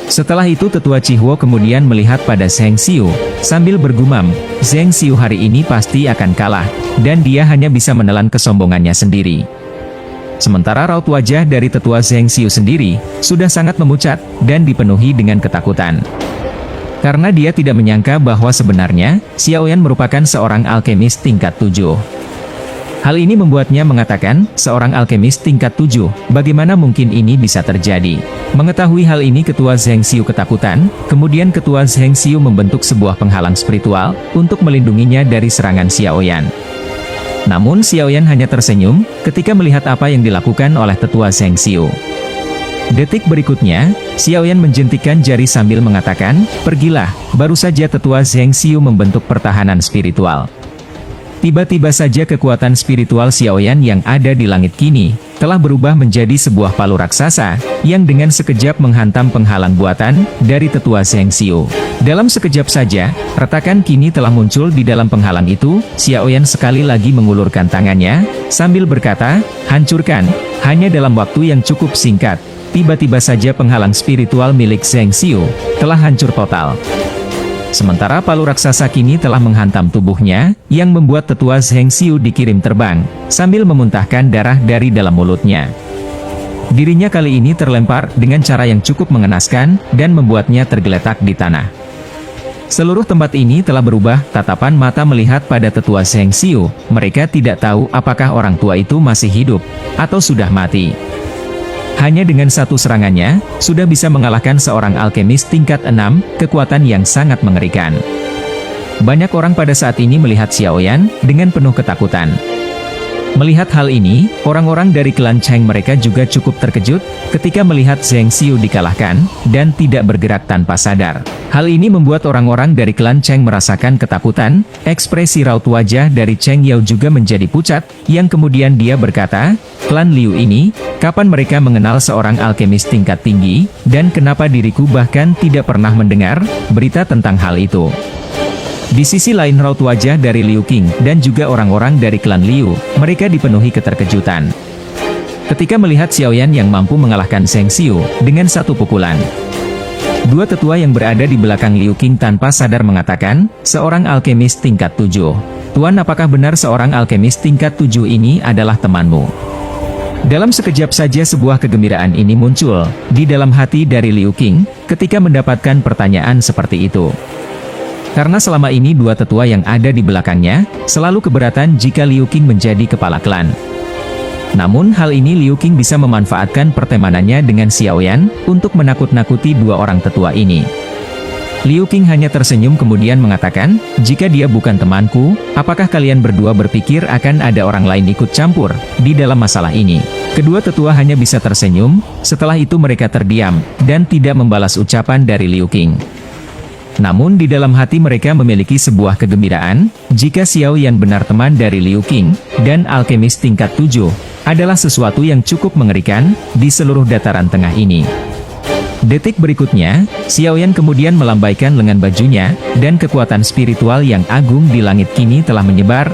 Setelah itu tetua Chihuo kemudian melihat pada Zheng Xiu, sambil bergumam, Zheng Xiu hari ini pasti akan kalah, dan dia hanya bisa menelan kesombongannya sendiri. Sementara raut wajah dari tetua Zheng Xiu sendiri, sudah sangat memucat, dan dipenuhi dengan ketakutan. Karena dia tidak menyangka bahwa sebenarnya, Xiaoyan merupakan seorang alkemis tingkat 7. Hal ini membuatnya mengatakan, seorang alkemis tingkat 7, bagaimana mungkin ini bisa terjadi? Mengetahui hal ini ketua Zheng Xiu ketakutan, kemudian ketua Zheng Xiu membentuk sebuah penghalang spiritual, untuk melindunginya dari serangan Xiaoyan. Namun Xiaoyan hanya tersenyum, ketika melihat apa yang dilakukan oleh tetua Zheng Xiu. Detik berikutnya, Xiaoyan menjentikkan jari sambil mengatakan, pergilah, baru saja tetua Zheng Xiu membentuk pertahanan spiritual. Tiba-tiba saja kekuatan spiritual Xiaoyan yang ada di langit kini, telah berubah menjadi sebuah palu raksasa, yang dengan sekejap menghantam penghalang buatan, dari tetua Zheng Xiu. Dalam sekejap saja, retakan kini telah muncul di dalam penghalang itu, Xiaoyan sekali lagi mengulurkan tangannya, sambil berkata, hancurkan, hanya dalam waktu yang cukup singkat. Tiba-tiba saja penghalang spiritual milik Zheng Xiu, telah hancur total. Sementara palu raksasa kini telah menghantam tubuhnya, yang membuat tetua Zheng Xiu dikirim terbang, sambil memuntahkan darah dari dalam mulutnya. Dirinya kali ini terlempar dengan cara yang cukup mengenaskan, dan membuatnya tergeletak di tanah. Seluruh tempat ini telah berubah, tatapan mata melihat pada tetua Zheng Xiu, mereka tidak tahu apakah orang tua itu masih hidup, atau sudah mati. Hanya dengan satu serangannya, sudah bisa mengalahkan seorang alkemis tingkat 6, kekuatan yang sangat mengerikan. Banyak orang pada saat ini melihat Xiaoyan, dengan penuh ketakutan. Melihat hal ini, orang-orang dari klan Cheng mereka juga cukup terkejut, ketika melihat Zheng Xiu dikalahkan, dan tidak bergerak tanpa sadar. Hal ini membuat orang-orang dari klan Cheng merasakan ketakutan, ekspresi raut wajah dari Cheng Yao juga menjadi pucat, yang kemudian dia berkata, klan Liu ini, kapan mereka mengenal seorang alkemis tingkat tinggi, dan kenapa diriku bahkan tidak pernah mendengar berita tentang hal itu. Di sisi lain raut wajah dari Liu Qing, dan juga orang-orang dari klan Liu, mereka dipenuhi keterkejutan. Ketika melihat Xiaoyan yang mampu mengalahkan Zheng Xiu, dengan satu pukulan. Dua tetua yang berada di belakang Liu Qing tanpa sadar mengatakan, seorang alkemis tingkat 7. Tuan, apakah benar seorang alkemis tingkat 7 ini adalah temanmu? Dalam sekejap saja sebuah kegembiraan ini muncul, di dalam hati dari Liu Qing, ketika mendapatkan pertanyaan seperti itu. Karena selama ini dua tetua yang ada di belakangnya, selalu keberatan jika Liu Qing menjadi kepala klan. Namun hal ini Liu Qing bisa memanfaatkan pertemanannya dengan Xiaoyan, untuk menakut-nakuti dua orang tetua ini. Liu Qing hanya tersenyum kemudian mengatakan, jika dia bukan temanku, apakah kalian berdua berpikir akan ada orang lain ikut campur, di dalam masalah ini? Kedua tetua hanya bisa tersenyum, setelah itu mereka terdiam, dan tidak membalas ucapan dari Liu Qing. Namun di dalam hati mereka memiliki sebuah kegembiraan, jika Xiaoyan benar teman dari Liu Qing, dan alkemis tingkat 7, adalah sesuatu yang cukup mengerikan, di seluruh dataran tengah ini. Detik berikutnya, Xiaoyan kemudian melambaikan lengan bajunya, dan kekuatan spiritual yang agung di langit kini telah menyebar,